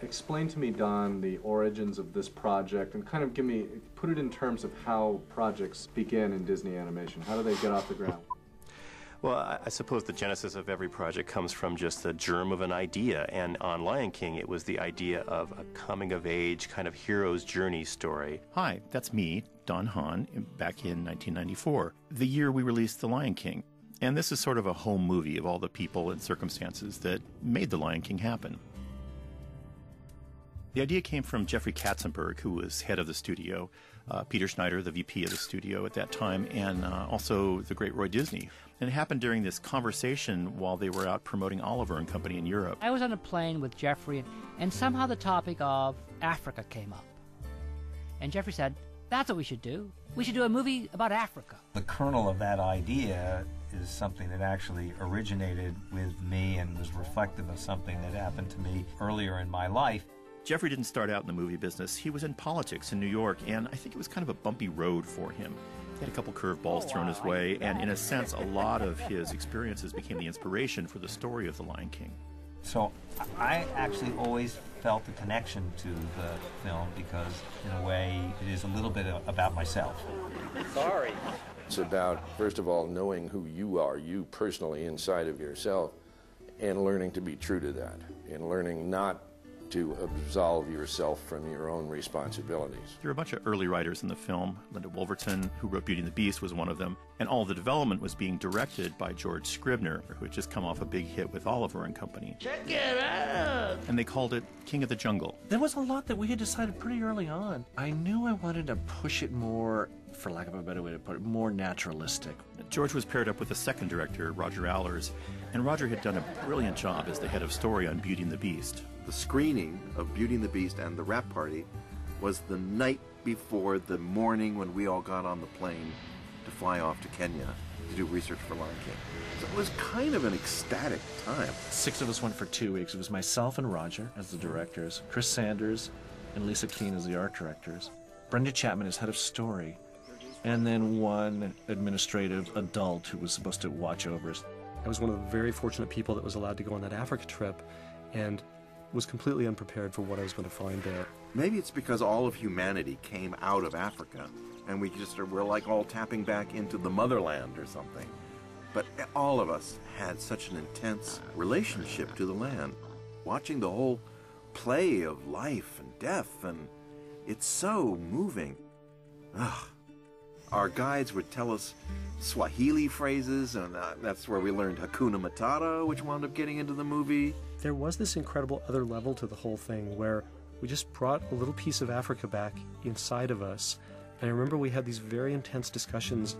Explain to me, Don, the origins of this project and kind of put it in terms of how projects begin in Disney animation. How do they get off the ground? Well, I suppose the genesis of every project comes from just the germ of an idea, and on Lion King it was the idea of a coming-of-age kind of hero's journey story. Hi, that's me, Don Hahn, back in 1994, the year we released The Lion King. And this is sort of a home movie of all the people and circumstances that made The Lion King happen. The idea came from Jeffrey Katzenberg, who was head of the studio, Peter Schneider, the VP of the studio at that time, and also the great Roy Disney. And it happened during this conversation while they were out promoting Oliver and Company in Europe. I was on a plane with Jeffrey, and somehow the topic of Africa came up. And Jeffrey said, that's what we should do. We should do a movie about Africa. The kernel of that idea is something that actually originated with me and was reflective of something that happened to me earlier in my life. Jeffrey didn't start out in the movie business. He was in politics in New York, and I think it was kind of a bumpy road for him. He had a couple curveballs thrown his way, and in a sense, a lot of his experiences became the inspiration for the story of The Lion King. So I actually always felt a connection to the film because, in a way, it is a little bit about myself. Sorry. It's about, first of all, knowing who you are, you personally inside of yourself, and learning to be true to that, and learning not to absolve yourself from your own responsibilities. There were a bunch of early writers in the film. Linda Wolverton, who wrote Beauty and the Beast, was one of them. And all the development was being directed by George Scribner, who had just come off a big hit with Oliver and Company. Check it out! And they called it King of the Jungle. There was a lot that we had decided pretty early on. I knew I wanted to push it more, for lack of a better way to put it, more naturalistic. George was paired up with a second director, Roger Allers, and Roger had done a brilliant job as the head of story on Beauty and the Beast. The screening of Beauty and the Beast and the wrap party was the night before the morning when we all got on the plane to fly off to Kenya to do research for Lion King. So it was kind of an ecstatic time. 6 of us went for 2 weeks. It was myself and Roger as the directors, Chris Sanders and Lisa Keene as the art directors, Brenda Chapman as head of story, and then one administrative adult who was supposed to watch over us. I was one of the very fortunate people that was allowed to go on that Africa trip and was completely unprepared for what I was going to find there. Maybe it's because all of humanity came out of Africa and we're like all tapping back into the motherland or something. But all of us had such an intense relationship to the land. Watching the whole play of life and death, and it's so moving. Ugh. Our guides would tell us Swahili phrases, and that's where we learned Hakuna Matata, which wound up getting into the movie. There was this incredible other level to the whole thing where we just brought a little piece of Africa back inside of us. And I remember we had these very intense discussions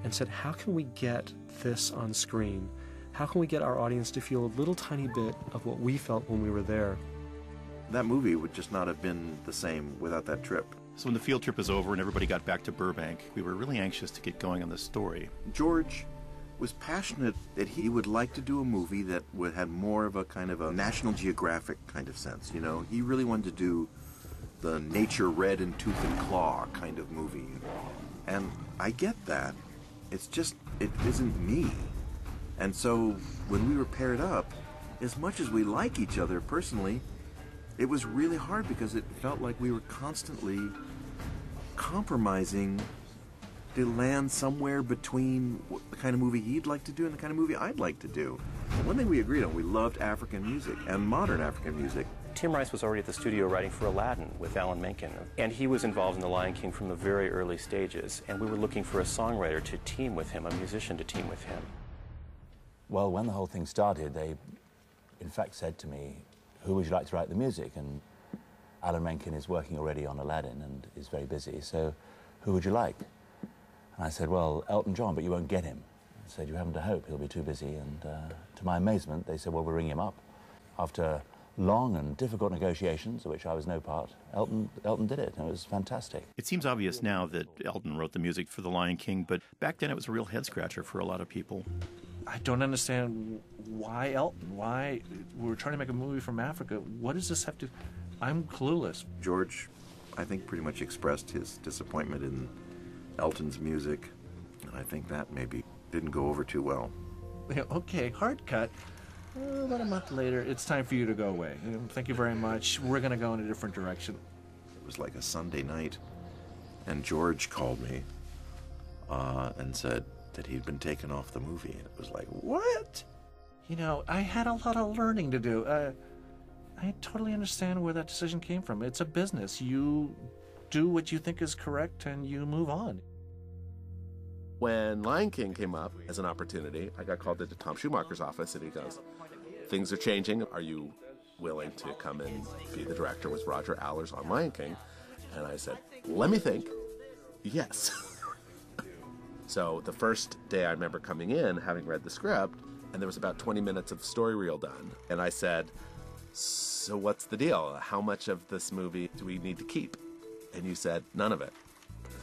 and said, how can we get this on screen? How can we get our audience to feel a little tiny bit of what we felt when we were there? That movie would just not have been the same without that trip. So when the field trip was over and everybody got back to Burbank, we were really anxious to get going on this story. George was passionate that he would like to do a movie that would have more of a kind of a National Geographic kind of sense, you know. He really wanted to do the nature red and tooth and claw kind of movie. And I get that. It's just, it isn't me. And so when we were paired up, as much as we like each other personally, it was really hard because it felt like we were constantly compromising to land somewhere between the kind of movie he'd like to do and the kind of movie I'd like to do. One thing we agreed on, we loved African music and modern African music. Tim Rice was already at the studio writing for Aladdin with Alan Menken, and he was involved in The Lion King from the very early stages, and we were looking for a songwriter to team with him, a musician to team with him. Well, when the whole thing started, they in fact said to me, who would you like to write the music? And Alan Menken is working already on Aladdin and is very busy, so who would you like? And I said, well, Elton John, but you won't get him. I said, you haven't to hope, he'll be too busy. And to my amazement, they said, well, we'll ring him up. After long and difficult negotiations, of which I was no part, Elton did it, and it was fantastic. It seems obvious now that Elton wrote the music for The Lion King, but back then it was a real head-scratcher for a lot of people. I don't understand why Elton, why we're trying to make a movie from Africa. What does this have to... I'm clueless. George, I think, pretty much expressed his disappointment in Elton's music, and I think that maybe didn't go over too well. Okay, hard cut. About a month later, it's time for you to go away. Thank you very much. We're going to go in a different direction. It was like a Sunday night, and George called me and said that he'd been taken off the movie. And it was like, what? You know, I had a lot of learning to do. I totally understand where that decision came from. It's a business. You do what you think is correct, and you move on. When Lion King came up as an opportunity, I got called into Tom Schumacher's office, and he goes, things are changing. Are you willing to come and be the director with Roger Allers on Lion King? And I said, let me think. Yes. So the first day I remember coming in, having read the script, and there was about 20 minutes of story reel done. And I said, so what's the deal? How much of this movie do we need to keep? And you said, none of it.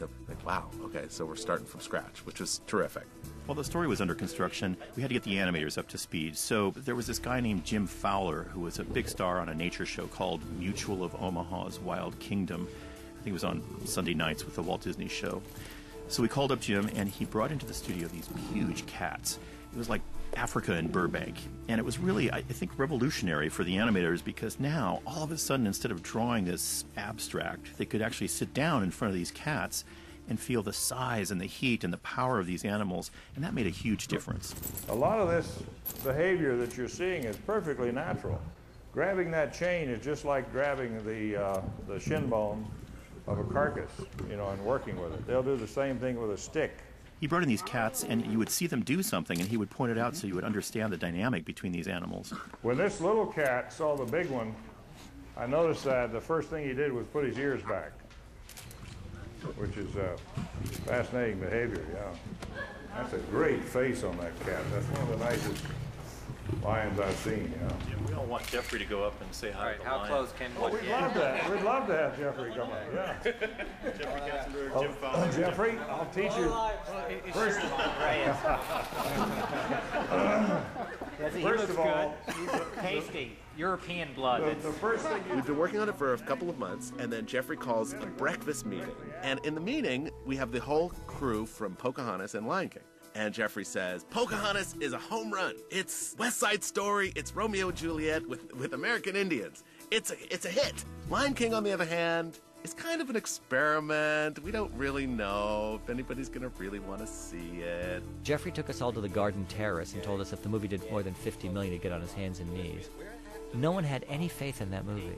I like, wow, okay, so we're starting from scratch, which was terrific. While the story was under construction, we had to get the animators up to speed. So there was this guy named Jim Fowler, who was a big star on a nature show called Mutual of Omaha's Wild Kingdom. I think it was on Sunday nights with the Walt Disney Show. So we called up Jim, and he brought into the studio these huge cats. It was like Africa in Burbank. And it was really, I think, revolutionary for the animators, because now, all of a sudden, instead of drawing this abstract, they could actually sit down in front of these cats and feel the size and the heat and the power of these animals, and that made a huge difference. A lot of this behavior that you're seeing is perfectly natural. Grabbing that chain is just like grabbing the shin bone of a carcass, you know, and working with it. They'll do the same thing with a stick. He brought in these cats, and you would see them do something, and he would point it out so you would understand the dynamic between these animals. When this little cat saw the big one, I noticed that the first thing he did was put his ears back, which is fascinating behavior, yeah. That's a great face on that cat. That's one of the nicest lions I've seen, yeah. We all want Jeffrey to go up and say hi to the how lion. close can one We'd love that. We'd love to have Jeffrey come on, yeah. Jeffrey Katzenberg, Jim Fowler. Jeffrey, I'll teach you. First of all, tasty European blood. The first thing We've been working on it for a couple of months, and then Jeffrey calls a breakfast meeting. And in the meeting, we have the whole crew from Pocahontas and Lion King. And Jeffrey says, Pocahontas is a home run. It's West Side Story. It's Romeo and Juliet with American Indians. It's a hit. Lion King, on the other hand, is kind of an experiment. We don't really know if anybody's going to really want to see it. Jeffrey took us all to the Garden Terrace and told us if the movie did more than $50 million, he'd get on his hands and knees. No one had any faith in that movie.